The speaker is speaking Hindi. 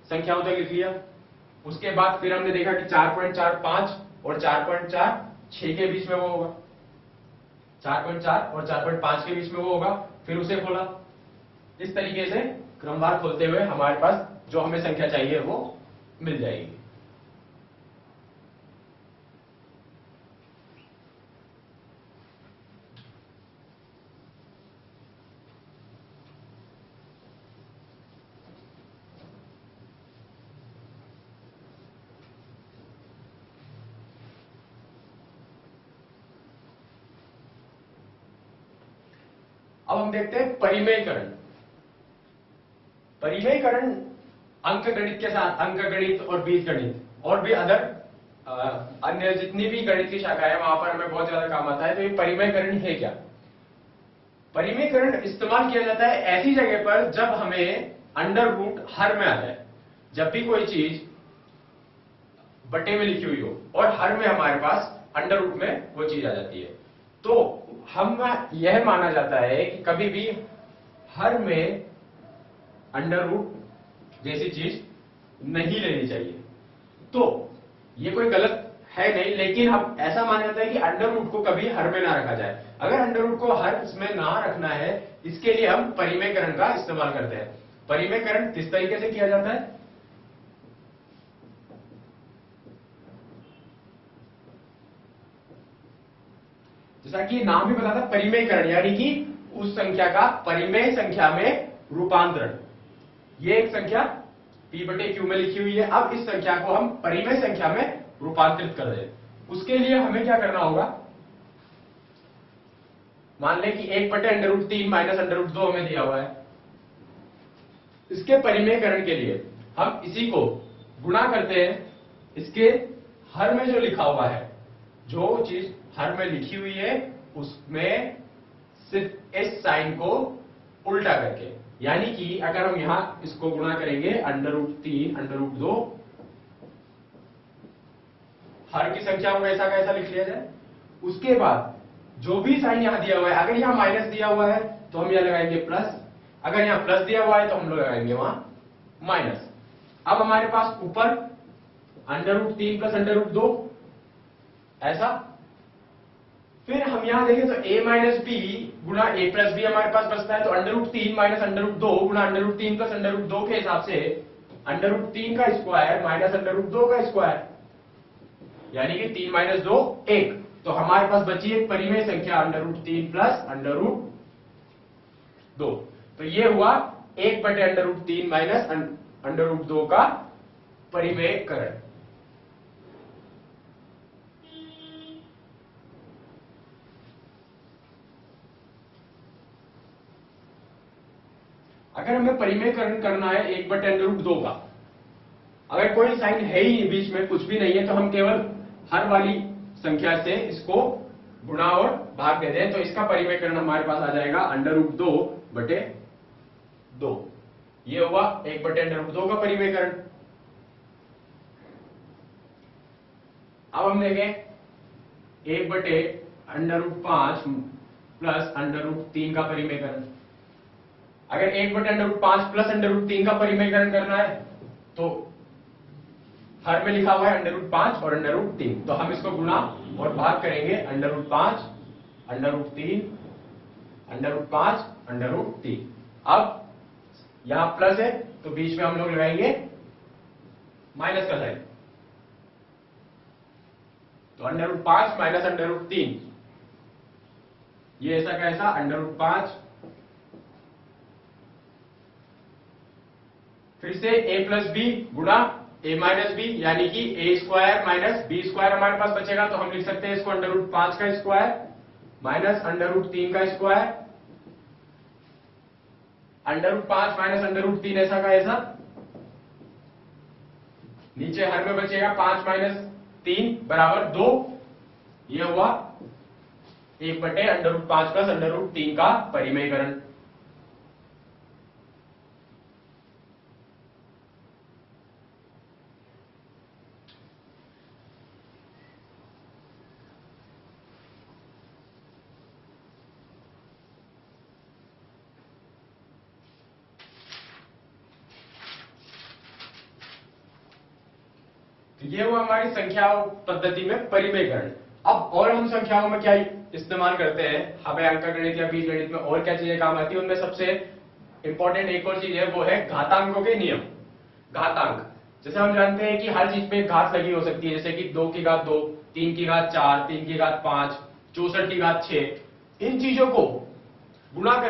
संख्याओं तक लिख लिया। उसके बाद फिर हमने देखा कि 4.45 और 4.46 के बीच में वो होगा, 4.4 और 4.5 के बीच में वो होगा, फिर उसे खोला। इस तरीके से क्रमवार खोलते हुए हमारे पास जो हमें संख्या चाहिए वो मिल जाएगी। अब हम देखते हैं परिमेयकरण। परिमेयकरण अंकगणित के साथ, अंकगणित और बीजगणित और भी अदर अन्य जितनी भी गणित की शाखाएं वहां पर हमें बहुत ज्यादा काम आता है। तो ये परिमेयकरण है क्या? परिमेयकरण इस्तेमाल किया जाता है ऐसी जगह पर जब हमें अंडर रूट हर में आ जाए। जब भी कोई चीज बटे में लिखी हुई हो और हर में हमारे पास अंडर रूट में वो चीज आ जाती है, तो हम यह माना जाता है कि कभी भी हर में अंडर रूट जैसी चीज नहीं लेनी चाहिए। तो ये कोई गलत है नहीं, लेकिन हम ऐसा माना जाता है कि अंडर रूट को कभी हर में ना रखा जाए। अगर अंडर रूट को हर में ना रखना है, इसके लिए हम परिमेयकरण का इस्तेमाल करते हैं। परिमेयकरण किस तरीके से किया जाता है? जैसा कि नाम भी बताता है, परिमेयकरण यानी कि उस संख्या का परिमेय संख्या में रूपांतरण। ये एक संख्या p बटे q में लिखी हुई है, अब इस संख्या को हम परिमेय संख्या में रूपांतरित कर दें। उसके लिए हमें क्या करना होगा? मान लें कि 1 बटे under root 3 minus under root 2 हमें दिया हुआ है। इसके परिमेयकरण के लिए हम इसी को गुणा करते हैं इसके हर में जो लिखा हुआ है, जो चीज हर में लिखी हुई है उसमें सिर्फ इस साइन को उल्टा करके। यानी कि अगर हम यहां इसको गुणा करेंगे अंडर रूट 3 अंडर रूट 2, हर की संख्या को ऐसा कैसा लिख लिया जाए। उसके बाद जो भी साइन यहां दिया हुआ है, अगर यहां माइनस दिया हुआ है तो हम यहां लगाएंगे प्लस, अगर यहां प्लस दिया हुआ है तो हम लोग लगाएंगे वहां माइनस। अब हमारे पास ऊपर under root 3 plus under root 2 ऐसा। फिर हम यहां देखें तो a माइनस बी गुणा a प्लस बी हमारे पास बचता है। तो under root 3 minus under root 2 गुणा under root 3 plus under root 2 के हिसाब से अंडर रूट 3 का स्क्वायर माइनस अंडर रूट 2 का स्क्वायर, यानी कि 3 माइनस 2 1। तो हमारे पास बची एक परिमेय संख्या under root 3 plus under root 2। तो ये हुआ 1 बटे under root 3 minus under root 2 का परिमेयकरण। अगर हमें परिमेयकरण करना है 1 बटे अंडर रूट 2 का, अगर कोई साइन है ही बीच में, कुछ भी नहीं है, तो हम केवल हर वाली संख्या से इसको गुणा और भाग दे दें, तो इसका परिमेयकरण हमारे पास आ जाएगा अंडर रूट 2 बटे 2। ये हुआ 1 बटे अंडर रूट 2 का परिमेयकरण। अब हम देखें 1 बटे under root 5 plus under root 3 का परिमेयकरण। अगर 1 बटे under root 5 plus under root 3 का परिमेयकरण करना है तो हर में लिखा हुआ है अंडर रूट 5 और अंडर रूट 3, तो हम इसको गुणा और भाग करेंगे under root 5 under root 3 under root 5 under root 3। अब यहां प्लस है तो बीच में हम लोग लगाएंगे माइनस का साइन, तो under root 5 minus under root 3, ये ऐसा कैसा अंडर रूट 5, फिर से a प्लस बी गुणा a माइनस बी, यानी कि a square minus B square हमारे पास बचेगा। तो हम लिख सकते हैं इसको अंडर रूट 5 का स्क्वायर माइनस अंडर रूट 3 का square, under root 5 minus under root 3 ऐसा का ऐसा, नीचे हर में बचेगा 5 माइनस 3 बराबर 2। यह हुआ 1 बटे under root 5 plus under root 3 का परिमेयकरण। तो ये हुआ हमारी संख्या पद्धति में परिमेयकरण। अब और हम संख्याओं में क्या इस्तेमाल करते हैं, हमें अंकगणित या बीजगणित में और क्या चीजें काम आती है, उनमें सबसे इंपॉर्टेंट एक और चीज है, वो है घातांकों के नियम। घातांक, जैसे हम जानते हैं कि हर चीज पे घात लगी हो सकती है, जैसे कि 2 की घात 2, 3 की घात 4, 3 की घात 5, 64 की घात 6। इन चीजों को गुणा